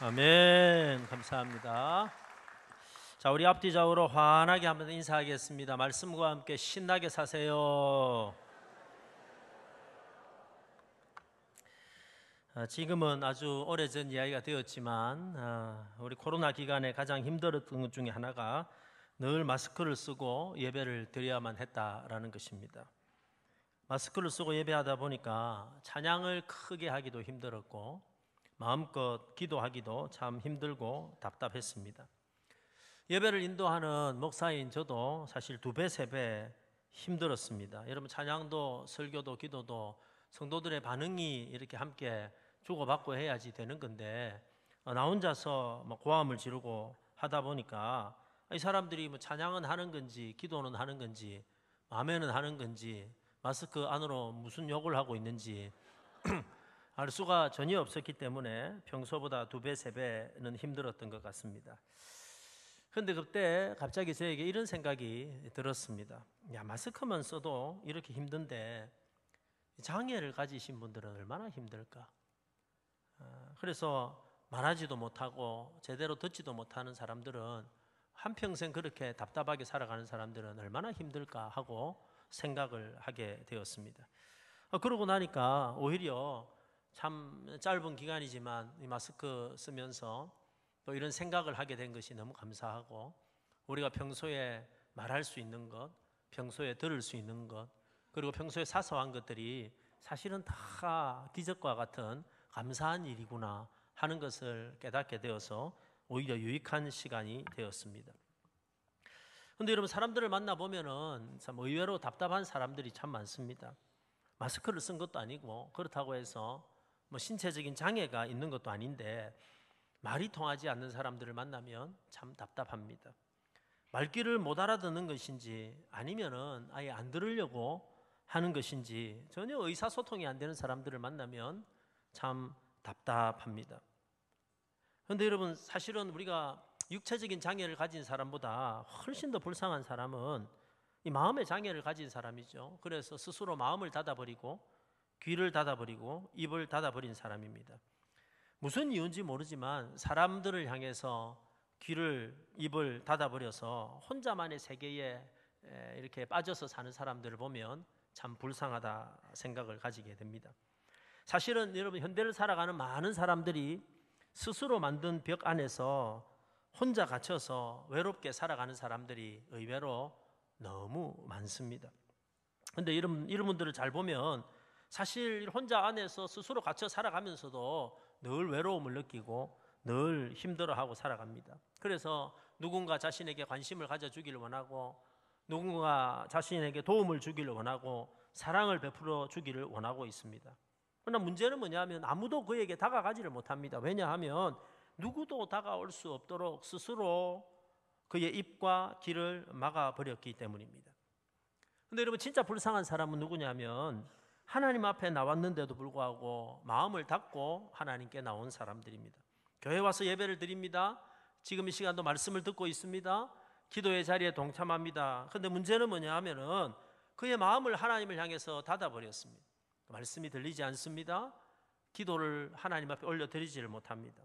아멘. 감사합니다. 자, 우리 앞뒤 좌우로 환하게 한번 인사하겠습니다. 말씀과 함께 신나게 사세요. 지금은 아주 오래전 이야기가 되었지만 우리 코로나 기간에 가장 힘들었던 것 중에 하나가 늘 마스크를 쓰고 예배를 드려야만 했다라는 것입니다. 마스크를 쓰고 예배하다 보니까 찬양을 크게 하기도 힘들었고 마음껏 기도하기도 참 힘들고 답답했습니다. 예배를 인도하는 목사인 저도 사실 2배, 3배 힘들었습니다. 여러분, 찬양도 설교도 기도도 성도들의 반응이 이렇게 함께 주고받고 해야지 되는 건데 나 혼자서 고함을 지르고 하다 보니까 이 사람들이 찬양은 하는 건지 기도는 하는 건지 아멘은 하는 건지 마스크 안으로 무슨 욕을 하고 있는지 알 수가 전혀 없었기 때문에 평소보다 2배, 3배는 힘들었던 것 같습니다. 그런데 그때 갑자기 저에게 이런 생각이 들었습니다. 마스크만 써도 이렇게 힘든데 장애를 가지신 분들은 얼마나 힘들까? 그래서 말하지도 못하고 제대로 듣지도 못하는 사람들은 한평생 그렇게 답답하게 살아가는 사람들은 얼마나 힘들까 하고 생각을 하게 되었습니다. 그러고 나니까 오히려 참 짧은 기간이지만 이 마스크 쓰면서 또 이런 생각을 하게 된 것이 너무 감사하고 우리가 평소에 말할 수 있는 것, 평소에 들을 수 있는 것, 그리고 평소에 사소한 것들이 사실은 다 기적과 같은 감사한 일이구나 하는 것을 깨닫게 되어서 오히려 유익한 시간이 되었습니다. 그런데 여러분, 사람들을 만나보면은 참 의외로 답답한 사람들이 참 많습니다. 마스크를 쓴 것도 아니고 그렇다고 해서 신체적인 장애가 있는 것도 아닌데 말이 통하지 않는 사람들을 만나면 참 답답합니다. 말귀를 못 알아듣는 것인지 아니면은 아예 안 들으려고 하는 것인지 전혀 의사소통이 안 되는 사람들을 만나면 참 답답합니다. 그런데 여러분, 사실은 우리가 육체적인 장애를 가진 사람보다 훨씬 더 불쌍한 사람은 이 마음의 장애를 가진 사람이죠. 그래서 스스로 마음을 닫아버리고 귀를 닫아버리고 입을 닫아버린 사람입니다. 무슨 이유인지 모르지만 사람들을 향해서 귀를 입을 닫아버려서 혼자만의 세계에 이렇게 빠져서 사는 사람들을 보면 참 불쌍하다 생각을 가지게 됩니다. 사실은 여러분, 현대를 살아가는 많은 사람들이 스스로 만든 벽 안에서 혼자 갇혀서 외롭게 살아가는 사람들이 의외로 너무 많습니다. 그런데 이런 분들을 잘 보면 사실 혼자 안에서 스스로 갇혀 살아가면서도 늘 외로움을 느끼고 늘 힘들어하고 살아갑니다. 그래서 누군가 자신에게 관심을 가져주기를 원하고 누군가 자신에게 도움을 주기를 원하고 사랑을 베풀어 주기를 원하고 있습니다. 그러나 문제는 뭐냐면 아무도 그에게 다가가지를 못합니다. 왜냐하면 누구도 다가올 수 없도록 스스로 그의 입과 귀를 막아버렸기 때문입니다. 그런데 여러분, 진짜 불쌍한 사람은 누구냐면 하나님 앞에 나왔는데도 불구하고 마음을 닫고 하나님께 나온 사람들입니다. 교회 와서 예배를 드립니다. 지금 이 시간도 말씀을 듣고 있습니다. 기도의 자리에 동참합니다. 그런데 문제는 뭐냐 하면은 그의 마음을 하나님을 향해서 닫아버렸습니다. 말씀이 들리지 않습니다. 기도를 하나님 앞에 올려드리지를 못합니다.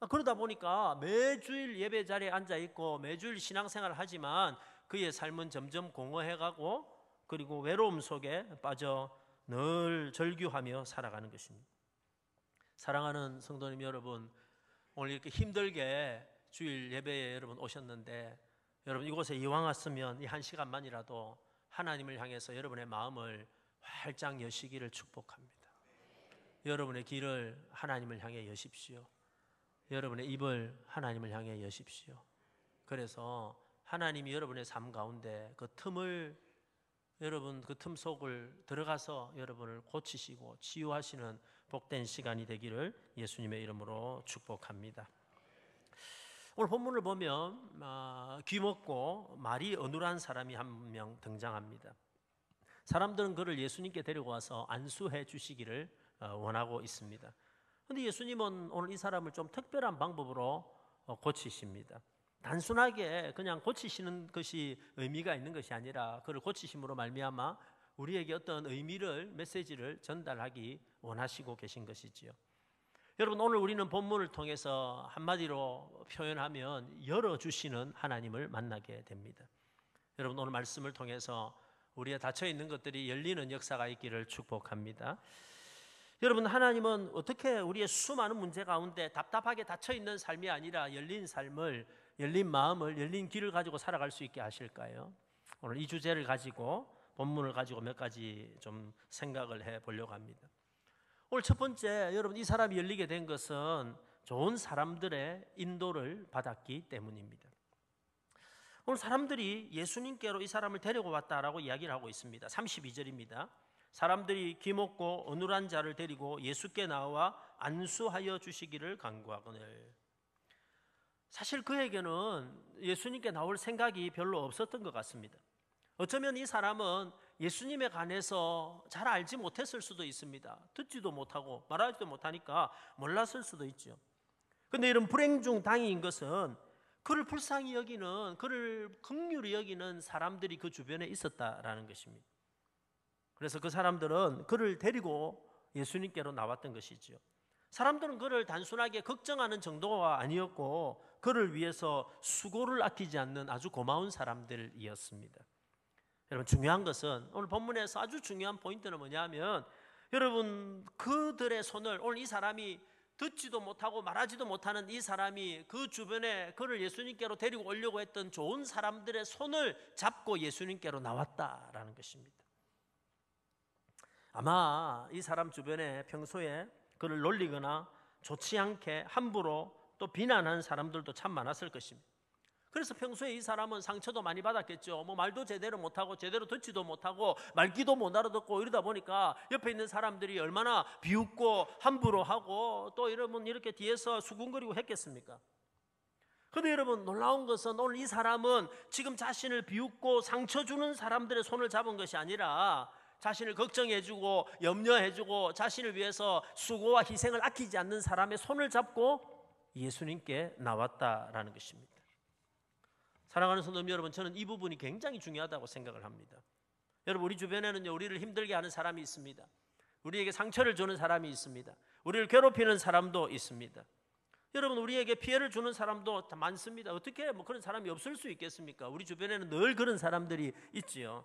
그러다 보니까 매주일 예배 자리에 앉아있고 매주일 신앙생활을 하지만 그의 삶은 점점 공허해가고 그리고 외로움 속에 빠져 늘 절규하며 살아가는 것입니다. 사랑하는 성도님 여러분, 오늘 이렇게 힘들게 주일 예배에 여러분 오셨는데 여러분, 이곳에 이왕 왔으면 이 한 시간만이라도 하나님을 향해서 여러분의 마음을 활짝 여시기를 축복합니다. 여러분의 귀를 하나님을 향해 여십시오. 여러분의 입을 하나님을 향해 여십시오. 그래서 하나님이 여러분의 삶 가운데 그 틈을 여러분 그 틈 속을 들어가서 여러분을 고치시고 치유하시는 복된 시간이 되기를 예수님의 이름으로 축복합니다. 오늘 본문을 보면 귀먹고 말이 어눌한 사람이 한 명 등장합니다. 사람들은 그를 예수님께 데리고 와서 안수해 주시기를 원하고 있습니다. 그런데 예수님은 오늘 이 사람을 좀 특별한 방법으로 고치십니다. 단순하게 그냥 고치시는 것이 의미가 있는 것이 아니라 그를 고치심으로 말미암아 우리에게 어떤 의미를 메시지를 전달하기 원하시고 계신 것이지요. 여러분, 오늘 우리는 본문을 통해서 한마디로 표현하면 열어주시는 하나님을 만나게 됩니다. 여러분, 오늘 말씀을 통해서 우리의 닫혀있는 것들이 열리는 역사가 있기를 축복합니다. 여러분, 하나님은 어떻게 우리의 수많은 문제 가운데 답답하게 닫혀있는 삶이 아니라 열린 삶을, 열린 마음을, 열린 길을 가지고 살아갈 수 있게 하실까요? 오늘 이 주제를 가지고, 본문을 가지고 몇 가지 좀 생각을 해보려고 합니다. 오늘 첫 번째, 여러분, 이 사람이 열리게 된 것은 좋은 사람들의 인도를 받았기 때문입니다. 오늘 사람들이 예수님께로 이 사람을 데리고 왔다라고 이야기를 하고 있습니다. 32절입니다. 사람들이 기먹고 어눌한 자를 데리고 예수께 나와 안수하여 주시기를 간구하거늘. 사실 그에게는 예수님께 나올 생각이 별로 없었던 것 같습니다. 어쩌면 이 사람은 예수님에 관해서 잘 알지 못했을 수도 있습니다. 듣지도 못하고 말하지도 못하니까 몰랐을 수도 있죠. 그런데 이런 불행 중 다행인 것은 그를 불쌍히 여기는, 그를 긍휼히 여기는 사람들이 그 주변에 있었다라는 것입니다. 그래서 그 사람들은 그를 데리고 예수님께로 나왔던 것이죠. 사람들은 그를 단순하게 걱정하는 정도가 아니었고 그를 위해서 수고를 아끼지 않는 아주 고마운 사람들이었습니다. 여러분, 중요한 것은 오늘 본문에서 아주 중요한 포인트는 뭐냐면, 여러분, 그들의 손을, 오늘 이 사람이 듣지도 못하고 말하지도 못하는 이 사람이 그 주변에 그를 예수님께로 데리고 오려고 했던 좋은 사람들의 손을 잡고 예수님께로 나왔다라는 것입니다. 아마 이 사람 주변에 평소에 그를 놀리거나 좋지 않게 함부로 또 비난하는 사람들도 참 많았을 것입니다. 그래서 평소에 이 사람은 상처도 많이 받았겠죠. 말도 제대로 못하고 제대로 듣지도 못하고 말귀도 못 알아듣고 이러다 보니까 옆에 있는 사람들이 얼마나 비웃고 함부로 하고 또 여러분 이렇게 뒤에서 수군거리고 했겠습니까? 그런데 여러분, 놀라운 것은 오늘 이 사람은 지금 자신을 비웃고 상처 주는 사람들의 손을 잡은 것이 아니라 자신을 걱정해주고 염려해주고 자신을 위해서 수고와 희생을 아끼지 않는 사람의 손을 잡고 예수님께 나왔다라는 것입니다. 사랑하는 성도 여러분, 저는 이 부분이 굉장히 중요하다고 생각을 합니다. 여러분, 우리 주변에는요, 우리를 힘들게 하는 사람이 있습니다. 우리에게 상처를 주는 사람이 있습니다. 우리를 괴롭히는 사람도 있습니다. 여러분, 우리에게 피해를 주는 사람도 많습니다. 어떻게 그런 사람이 없을 수 있겠습니까? 우리 주변에는 늘 그런 사람들이 있지요.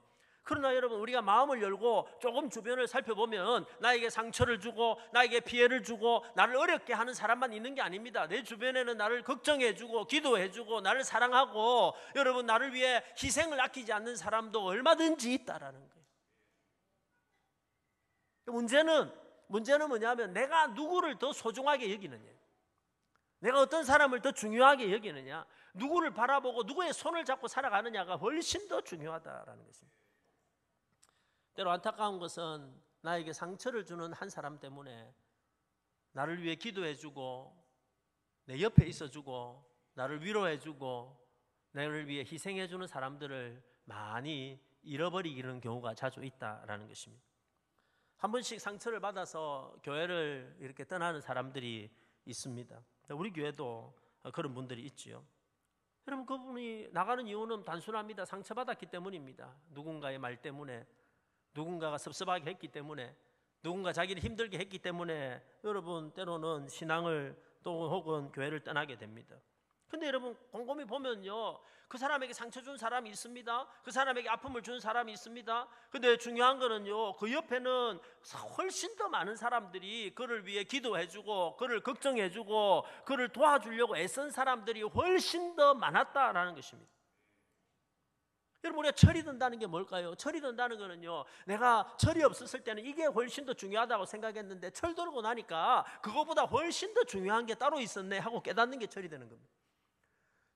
그러나 여러분, 우리가 마음을 열고 조금 주변을 살펴보면 나에게 상처를 주고 나에게 피해를 주고 나를 어렵게 하는 사람만 있는 게 아닙니다. 내 주변에는 나를 걱정해주고 기도해주고 나를 사랑하고 여러분 나를 위해 희생을 아끼지 않는 사람도 얼마든지 있다라는 거예요. 문제는 뭐냐면 내가 누구를 더 소중하게 여기느냐, 내가 어떤 사람을 더 중요하게 여기느냐, 누구를 바라보고 누구의 손을 잡고 살아가느냐가 훨씬 더 중요하다라는 것입니다. 때로 안타까운 것은 나에게 상처를 주는 한 사람 때문에 나를 위해 기도해주고 내 옆에 있어주고 나를 위로해주고 나를 위해 희생해주는 사람들을 많이 잃어버리는 경우가 자주 있다라는 것입니다. 한 번씩 상처를 받아서 교회를 이렇게 떠나는 사람들이 있습니다. 우리 교회도 그런 분들이 있지요. 여러분, 그분이 나가는 이유는 단순합니다. 상처받았기 때문입니다. 누군가의 말 때문에, 누군가가 섭섭하게 했기 때문에, 누군가 자기를 힘들게 했기 때문에 여러분 때로는 신앙을 또 혹은 교회를 떠나게 됩니다. 근데 여러분 곰곰이 보면요, 그 사람에게 상처 준 사람이 있습니다. 그 사람에게 아픔을 준 사람이 있습니다. 근데 중요한 거는요, 그 옆에는 훨씬 더 많은 사람들이 그를 위해 기도해주고 그를 걱정해주고 그를 도와주려고 애쓴 사람들이 훨씬 더 많았다라는 것입니다. 여러분, 우리가 철이 든다는 게 뭘까요? 철이 든다는 거는요, 내가 철이 없었을 때는 이게 훨씬 더 중요하다고 생각했는데 철 들고 나니까 그거보다 훨씬 더 중요한 게 따로 있었네 하고 깨닫는 게 철이 되는 겁니다.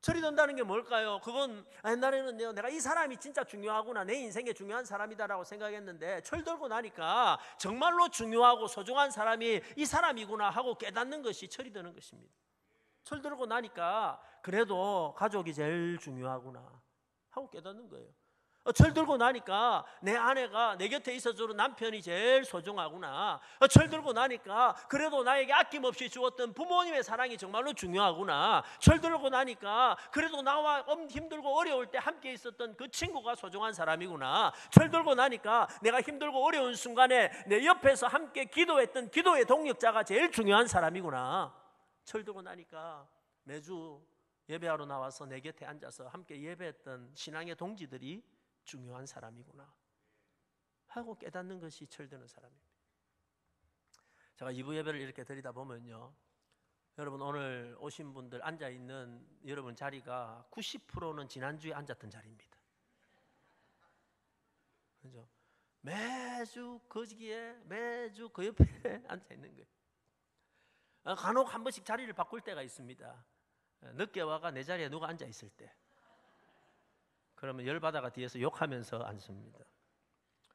철이 든다는 게 뭘까요? 그건 옛날에는요, 내가 이 사람이 진짜 중요하구나, 내 인생에 중요한 사람이다라고 생각했는데 철 들고 나니까 정말로 중요하고 소중한 사람이 이 사람이구나 하고 깨닫는 것이 철이 드는 것입니다. 철 들고 나니까 그래도 가족이 제일 중요하구나 하고 깨닫는 거예요. 철들고 나니까 내 아내가 내 곁에 있어주는 남편이 제일 소중하구나. 철들고 나니까 그래도 나에게 아낌없이 주었던 부모님의 사랑이 정말로 중요하구나. 철들고 나니까 그래도 나와 힘들고 어려울 때 함께 있었던 그 친구가 소중한 사람이구나. 철들고 나니까 내가 힘들고 어려운 순간에 내 옆에서 함께 기도했던 기도의 동력자가 제일 중요한 사람이구나. 철들고 나니까 매주 예배하러 나와서 내 곁에 앉아서 함께 예배했던 신앙의 동지들이 중요한 사람이구나 하고 깨닫는 것이 철드는 사람입니다. 제가 2부 예배를 이렇게 드리다 보면요, 여러분 오늘 오신 분들 앉아있는 여러분 자리가 90%는 지난주에 앉았던 자리입니다. 그죠? 매주 거기에 매주 그 옆에 앉아있는 거예요. 간혹 한 번씩 자리를 바꿀 때가 있습니다. 늦게 와가 내 자리에 누가 앉아있을 때, 그러면 열받아가 뒤에서 욕하면서 앉습니다.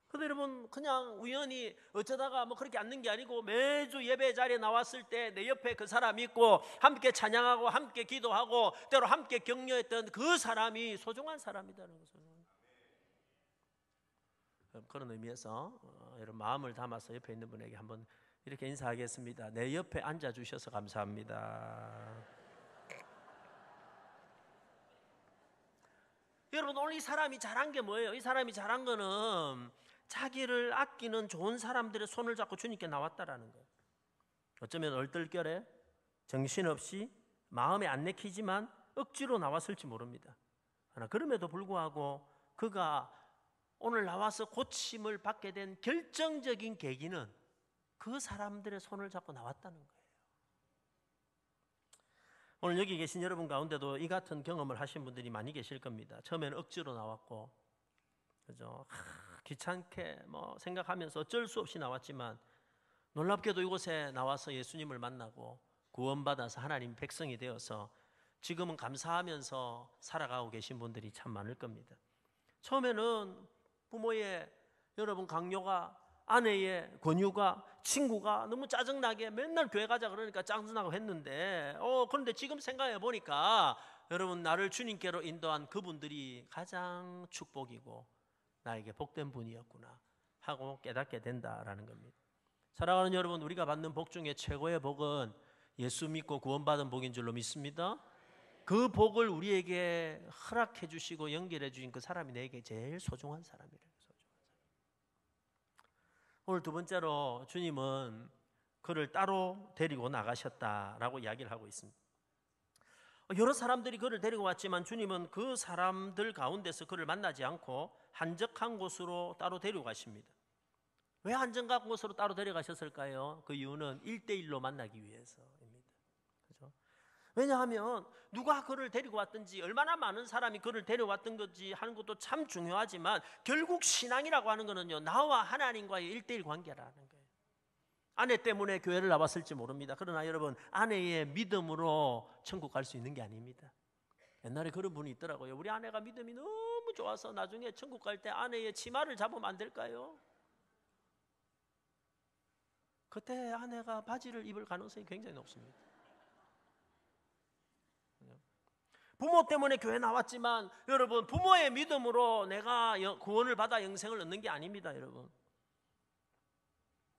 근데 여러분 그냥 우연히 어쩌다가 뭐 그렇게 앉는 게 아니고 매주 예배 자리에 나왔을 때 내 옆에 그 사람이 있고 함께 찬양하고 함께 기도하고 때로 함께 격려했던 그 사람이 소중한 사람이라는 것을, 그런 의미에서 여러분 마음을 담아서 옆에 있는 분에게 한번 이렇게 인사하겠습니다. 내 옆에 앉아주셔서 감사합니다. 여러분 오늘 이 사람이 잘한 게 뭐예요? 이 사람이 잘한 거는 자기를 아끼는 좋은 사람들의 손을 잡고 주님께 나왔다라는 거예요. 어쩌면 얼떨결에 정신없이 마음에 안 내키지만 억지로 나왔을지 모릅니다. 그러나 그럼에도 불구하고 그가 오늘 나와서 고침을 받게 된 결정적인 계기는 그 사람들의 손을 잡고 나왔다는 거예요. 오늘 여기 계신 여러분 가운데도 이 같은 경험을 하신 분들이 많이 계실 겁니다. 처음에는 억지로 나왔고, 그죠? 귀찮게 뭐 생각하면서 어쩔 수 없이 나왔지만 놀랍게도 이곳에 나와서 예수님을 만나고 구원받아서 하나님 백성이 되어서 지금은 감사하면서 살아가고 계신 분들이 참 많을 겁니다. 처음에는 부모의 여러분 강요가, 아내의 권유가, 친구가 너무 짜증나게 맨날 교회 가자 그러니까 짜증나고 했는데 그런데 지금 생각해 보니까 여러분 나를 주님께로 인도한 그분들이 가장 축복이고 나에게 복된 분이었구나 하고 깨닫게 된다라는 겁니다. 사랑하는 여러분, 우리가 받는 복 중에 최고의 복은 예수 믿고 구원받은 복인 줄로 믿습니다. 그 복을 우리에게 허락해 주시고 연결해 주신 그 사람이 내게 제일 소중한 사람이래요. 오늘 두 번째로 주님은 그를 따로 데리고 나가셨다라고 이야기를 하고 있습니다. 여러 사람들이 그를 데리고 왔지만 주님은 그 사람들 가운데서 그를 만나지 않고 한적한 곳으로 따로 데리고 가십니다. 왜 한적한 곳으로 따로 데려가셨을까요? 그 이유는 1대1로 만나기 위해서입니다. 그렇죠? 왜냐하면 누가 그를 데리고 왔든지 얼마나 많은 사람이 그를 데려왔던 건지 하는 것도 참 중요하지만 결국 신앙이라고 하는 거는요, 나와 하나님과의 1대1 관계라는 거예요. 아내 때문에 교회를 나왔을지 모릅니다. 그러나 여러분, 아내의 믿음으로 천국 갈 수 있는 게 아닙니다. 옛날에 그런 분이 있더라고요. 우리 아내가 믿음이 너무 좋아서 나중에 천국 갈 때 아내의 치마를 잡으면 안 될까요? 그때 아내가 바지를 입을 가능성이 굉장히 높습니다. 부모 때문에 교회 나왔지만 여러분, 부모의 믿음으로 내가 구원을 받아 영생을 얻는 게 아닙니다. 여러분,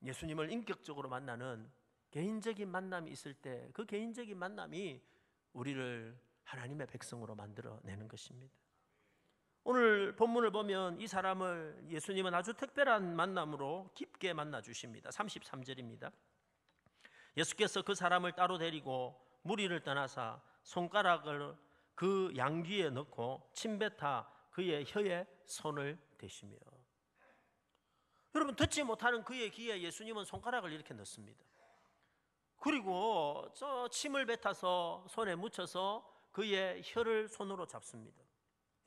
예수님을 인격적으로 만나는 개인적인 만남이 있을 때 그 개인적인 만남이 우리를 하나님의 백성으로 만들어내는 것입니다. 오늘 본문을 보면 이 사람을 예수님은 아주 특별한 만남으로 깊게 만나 주십니다. 33절입니다. 예수께서 그 사람을 따로 데리고 무리를 떠나사 손가락을 그 양귀에 넣고 침뱉어 그의 혀에 손을 대시며. 여러분, 듣지 못하는 그의 귀에 예수님은 손가락을 이렇게 넣습니다. 그리고 저 침을 뱉어서 손에 묻혀서 그의 혀를 손으로 잡습니다.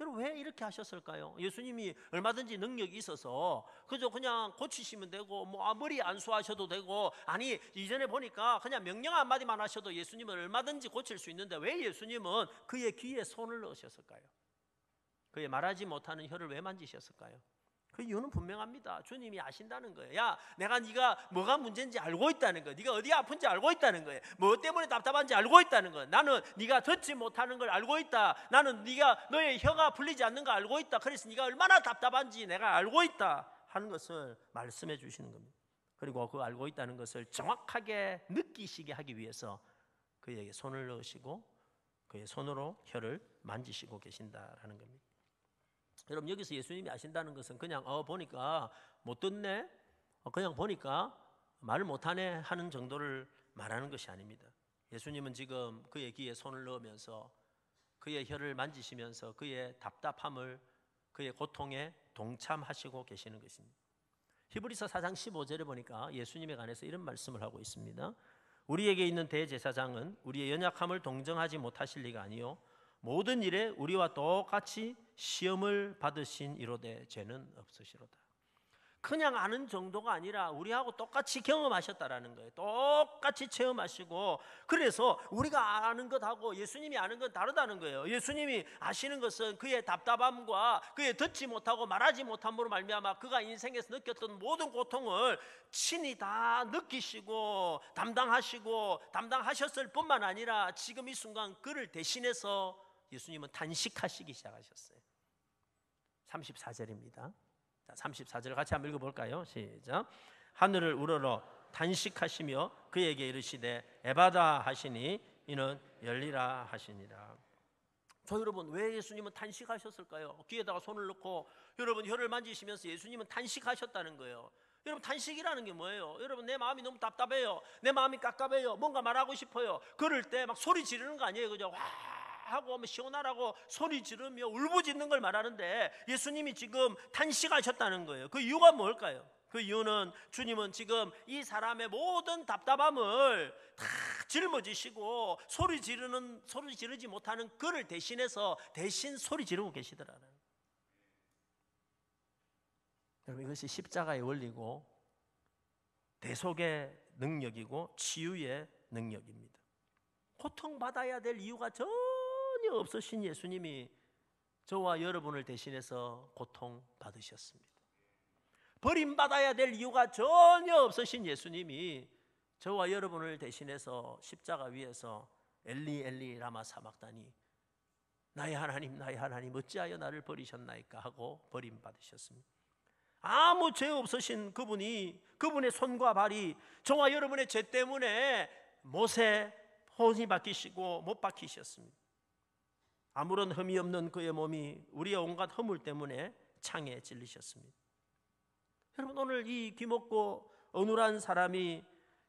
여러분, 왜 이렇게 하셨을까요? 예수님이 얼마든지 능력이 있어서 그저 그냥 고치시면 되고 머리 안수하셔도 되고, 아니 이전에 보니까 그냥 명령 한마디만 하셔도 예수님은 얼마든지 고칠 수 있는데 왜 예수님은 그의 귀에 손을 넣으셨을까요? 그의 말하지 못하는 혀를 왜 만지셨을까요? 그 이유는 분명합니다. 주님이 아신다는 거예요. 야, 내가 네가 뭐가 문제인지 알고 있다는 거예요. 네가 어디가 아픈지 알고 있다는 거예요. 뭐 때문에 답답한지 알고 있다는 거예요. 나는 네가 듣지 못하는 걸 알고 있다. 나는 네가 너의 혀가 풀리지 않는 걸 알고 있다. 그래서 네가 얼마나 답답한지 내가 알고 있다 하는 것을 말씀해 주시는 겁니다. 그리고 그 알고 있다는 것을 정확하게 느끼시게 하기 위해서 그에게 손을 넣으시고 그의 손으로 혀를 만지시고 계신다라는 겁니다. 여러분, 여기서 예수님이 아신다는 것은 그냥 보니까 못 듣네, 그냥 보니까 말을 못하네 하는 정도를 말하는 것이 아닙니다. 예수님은 지금 그의 귀에 손을 넣으면서 그의 혀를 만지시면서 그의 답답함을, 그의 고통에 동참하시고 계시는 것입니다. 히브리서 4장 15절에 보니까 예수님에 관해서 이런 말씀을 하고 있습니다. 우리에게 있는 대제사장은 우리의 연약함을 동정하지 못하실 리가 아니요 모든 일에 우리와 똑같이 시험을 받으신 이로되 죄는 없으시로다. 그냥 아는 정도가 아니라 우리하고 똑같이 경험하셨다라는 거예요. 똑같이 체험하시고, 그래서 우리가 아는 것하고 예수님이 아는 건 다르다는 거예요. 예수님이 아시는 것은 그의 답답함과 그의 듣지 못하고 말하지 못함으로 말미암아 그가 인생에서 느꼈던 모든 고통을 친히 다 느끼시고 담당하셨을 뿐만 아니라 지금 이 순간 그를 대신해서 예수님은 단식하시기 시작하셨어요. 34절입니다. 34절 같이 한번 읽어볼까요? 시작. 하늘을 우러러 단식하시며 그에게 이르시되 에바다 하시니 이는 열리라 하시니라. 저 여러분, 왜 예수님은 단식하셨을까요? 귀에다가 손을 넣고 여러분 혀를 만지시면서 예수님은 단식하셨다는 거예요. 여러분, 단식이라는 게 뭐예요? 여러분, 내 마음이 너무 답답해요. 내 마음이 깝깝해요. 뭔가 말하고 싶어요. 그럴 때 막 소리 지르는 거 아니에요, 그죠? 와 하고 시원하라고 소리 지르며 울부짖는 걸 말하는데 예수님이 지금 단식하셨다는 거예요. 그 이유가 뭘까요? 그 이유는 주님은 지금 이 사람의 모든 답답함을 다 짊어지시고 소리 지르지 못하는 그를 대신해서 대신 소리 지르고 계시더라는. 여러분, 이것이 십자가의 원리고 대속의 능력이고 치유의 능력입니다. 고통받아야 될 이유가 전혀 없으신 예수님이 저와 여러분을 대신해서 고통받으셨습니다. 버림받아야 될 이유가 전혀 없으신 예수님이 저와 여러분을 대신해서 십자가 위에서 엘리 엘리 라마 사박다니, 나의 하나님 어찌하여 나를 버리셨나이까 하고 버림받으셨습니다. 아무 죄 없으신 그분의 손과 발이 저와 여러분의 죄 때문에 못에 혼이 박히시고 못 박히셨습니다. 아무런 흠이 없는 그의 몸이 우리의 온갖 허물 때문에 창에 찔리셨습니다. 여러분, 오늘 이 귀먹고 어눌한 사람이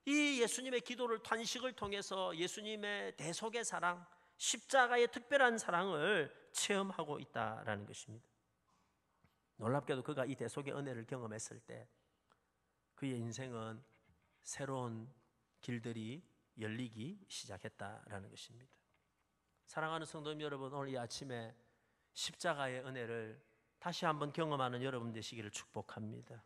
이 예수님의 기도를, 단식을 통해서 예수님의 대속의 사랑, 십자가의 특별한 사랑을 체험하고 있다라는 것입니다. 놀랍게도 그가 이 대속의 은혜를 경험했을 때 그의 인생은 새로운 길들이 열리기 시작했다라는 것입니다. 사랑하는 성도님 여러분, 오늘 이 아침에 십자가의 은혜를 다시 한번 경험하는 여러분 되시기를 축복합니다.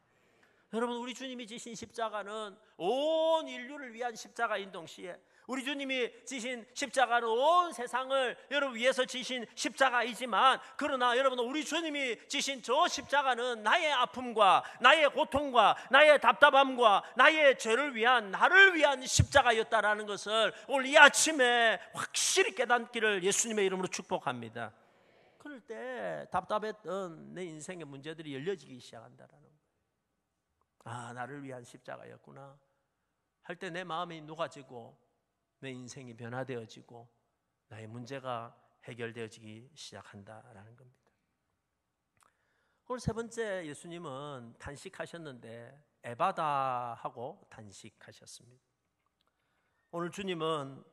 여러분, 우리 주님이 지신 십자가는 온 인류를 위한 십자가인 동시에 우리 주님이 지신 십자가는 온 세상을 여러분 위해서 지신 십자가이지만, 그러나 여러분, 우리 주님이 지신 저 십자가는 나의 아픔과 나의 고통과 나의 답답함과 나의 죄를 위한, 나를 위한 십자가였다라는 것을 오늘 이 아침에 확실히 깨닫기를 예수님의 이름으로 축복합니다. 그럴 때 답답했던 내 인생의 문제들이 열려지기 시작한다라는 거예요. 아, 나를 위한 십자가였구나 할 때 내 마음이 녹아지고 내 인생이 변화되어지고 나의 문제가 해결되어지기 시작한다라는 겁니다. 오늘 세 번째, 예수님은 단식하셨는데 에바다 하고 단식하셨습니다. 오늘 주님은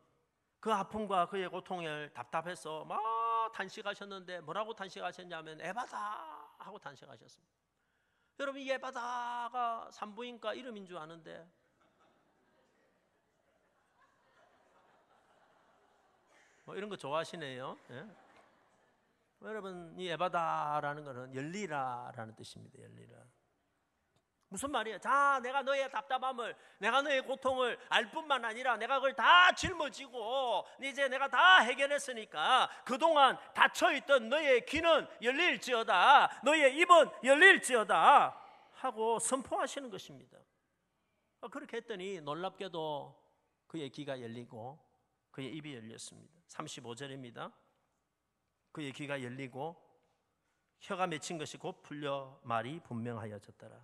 그 아픔과 그의 고통을 답답해서 막 단식하셨는데 뭐라고 단식하셨냐면 에바다 하고 단식하셨습니다. 여러분, 이 에바다가 산부인과 이름인 줄 아는데 뭐 이런 거 좋아하시네요. 예? 여러분, 이 에바다라는 것은 열리라라는 뜻입니다. 열리라. 무슨 말이에요? 자, 내가 너의 답답함을, 내가 너의 고통을 알 뿐만 아니라 내가 그걸 다 짊어지고 이제 내가 다 해결했으니까 그동안 닫혀있던 너의 귀는 열릴지어다, 너의 입은 열릴지어다 하고 선포하시는 것입니다. 그렇게 했더니 놀랍게도 그의 귀가 열리고 그의 입이 열렸습니다. 35절입니다. 그의 귀가 열리고 혀가 맺힌 것이 곧 풀려 말이 분명하여졌더라.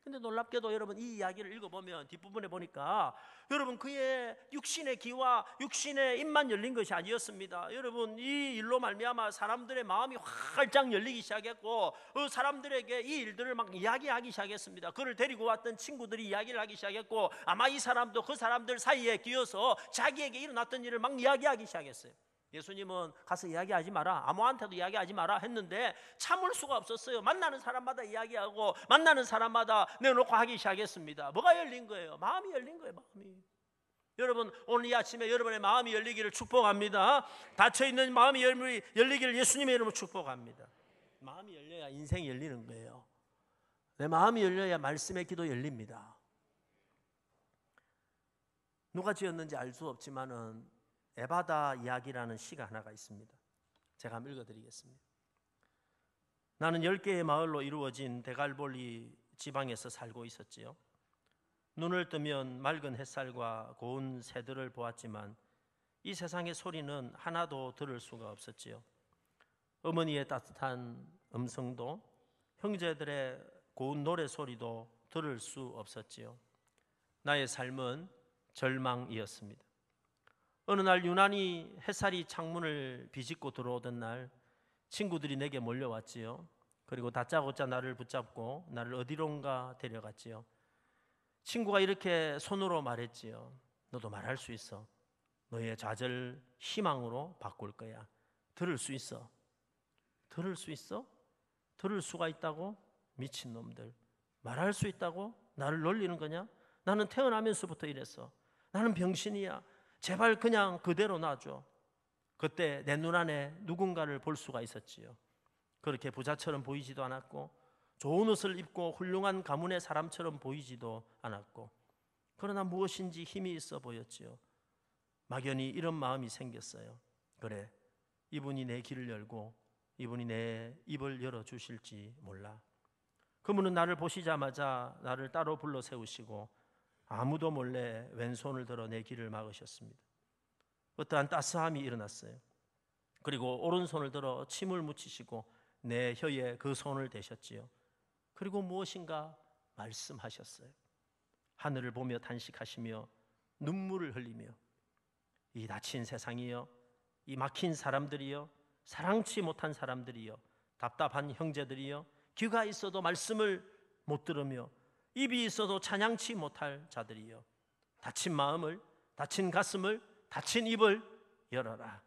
근데 놀랍게도 여러분 이 이야기를 읽어보면 뒷부분에 보니까 여러분 그의 육신의 귀와 육신의 입만 열린 것이 아니었습니다. 여러분 이 일로 말미암아 사람들의 마음이 활짝 열리기 시작했고 사람들에게 이 일들을 막 이야기하기 시작했습니다. 그를 데리고 왔던 친구들이 이야기를 하기 시작했고 아마 이 사람도 그 사람들 사이에 끼어서 자기에게 일어났던 일을 막 이야기하기 시작했어요. 예수님은 가서 이야기하지 마라, 아무한테도 이야기하지 마라 했는데 참을 수가 없었어요. 만나는 사람마다 이야기하고 만나는 사람마다 내놓고 하기 시작했습니다. 뭐가 열린 거예요? 마음이 열린 거예요. 마음이. 여러분 오늘 이 아침에 여러분의 마음이 열리기를 축복합니다. 닫혀있는 마음이 열리기를 예수님의 이름으로 축복합니다. 마음이 열려야 인생이 열리는 거예요. 내 마음이 열려야 말씀의 기도 열립니다. 누가 지었는지 알 수 없지만은 에바다 이야기라는 시가 하나가 있습니다. 제가 한번 읽어드리겠습니다. 나는 10개의 마을로 이루어진 데갈볼리 지방에서 살고 있었지요. 눈을 뜨면 맑은 햇살과 고운 새들을 보았지만 이 세상의 소리는 하나도 들을 수가 없었지요. 어머니의 따뜻한 음성도 형제들의 고운 노래소리도 들을 수 없었지요. 나의 삶은 절망이었습니다. 어느 날 유난히 햇살이 창문을 비집고 들어오던 날 친구들이 내게 몰려왔지요. 그리고 다짜고짜 나를 붙잡고 나를 어디론가 데려갔지요. 친구가 이렇게 손으로 말했지요. 너도 말할 수 있어. 너의 좌절 희망으로 바꿀 거야. 들을 수 있어. 들을 수 있어? 들을 수가 있다고? 미친놈들. 말할 수 있다고? 나를 놀리는 거냐? 나는 태어나면서부터 이랬어. 나는 병신이야. 제발 그냥 그대로 놔줘. 그때 내 눈안에 누군가를 볼 수가 있었지요. 그렇게 부자처럼 보이지도 않았고 좋은 옷을 입고 훌륭한 가문의 사람처럼 보이지도 않았고 그러나 무엇인지 힘이 있어 보였지요. 막연히 이런 마음이 생겼어요. 그래, 이분이 내 길을 열고 이분이 내 입을 열어주실지 몰라. 그분은 나를 보시자마자 나를 따로 불러 세우시고 아무도 몰래 왼손을 들어 내 길을 막으셨습니다. 어떠한 따스함이 일어났어요. 그리고 오른손을 들어 침을 묻히시고 내 혀에 그 손을 대셨지요. 그리고 무엇인가 말씀하셨어요. 하늘을 보며 탄식하시며 눈물을 흘리며 이 닫힌 세상이여, 이 막힌 사람들이여, 사랑치 못한 사람들이여, 답답한 형제들이여, 귀가 있어도 말씀을 못 들으며 입이 있어도 찬양치 못할 자들이여, 닫힌 마음을, 닫힌 가슴을, 닫힌 입을 열어라.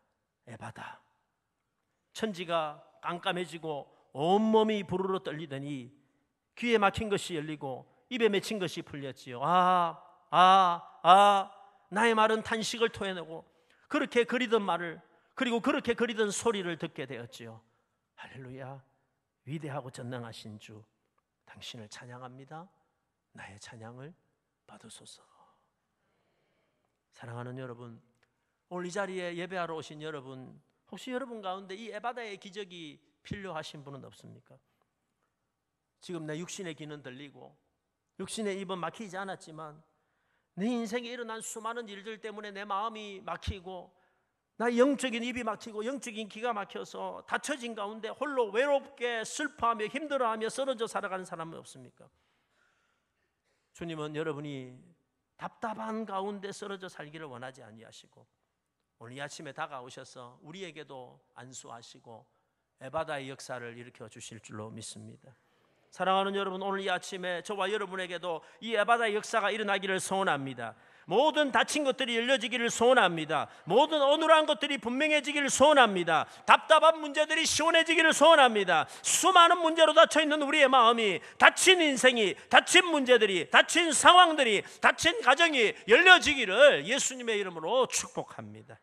에바다. 천지가 깜깜해지고 온몸이 부르르 떨리더니 귀에 막힌 것이 열리고 입에 맺힌 것이 풀렸지요. 나의 말은 탄식을 토해내고 그렇게 그리던 말을, 그리고 그렇게 그리던 소리를 듣게 되었지요. 할렐루야. 위대하고 전능하신 주, 당신을 찬양합니다. 나의 찬양을 받으소서. 사랑하는 여러분, 오늘 이 자리에 예배하러 오신 여러분, 혹시 여러분 가운데 이 에바다의 기적이 필요하신 분은 없습니까? 지금 내 육신의 귀는 들리고 육신의 입은 막히지 않았지만 내 인생에 일어난 수많은 일들 때문에 내 마음이 막히고 나의 영적인 입이 막히고 영적인 귀가 막혀서 닫혀진 가운데 홀로 외롭게 슬퍼하며 힘들어하며 쓰러져 살아가는 사람은 없습니까? 주님은 여러분이 답답한 가운데 쓰러져 살기를 원하지 아니하시고 오늘 이 아침에 다가오셔서 우리에게도 안수하시고 에바다의 역사를 일으켜 주실 줄로 믿습니다. 사랑하는 여러분, 오늘 이 아침에 저와 여러분에게도 이 에바다의 역사가 일어나기를 소원합니다. 모든 닫힌 것들이 열려지기를 소원합니다. 모든 어눌한 것들이 분명해지기를 소원합니다. 답답한 문제들이 시원해지기를 소원합니다. 수많은 문제로 닫혀있는 우리의 마음이, 닫힌 인생이, 닫힌 문제들이, 닫힌 상황들이, 닫힌 가정이 열려지기를 예수님의 이름으로 축복합니다.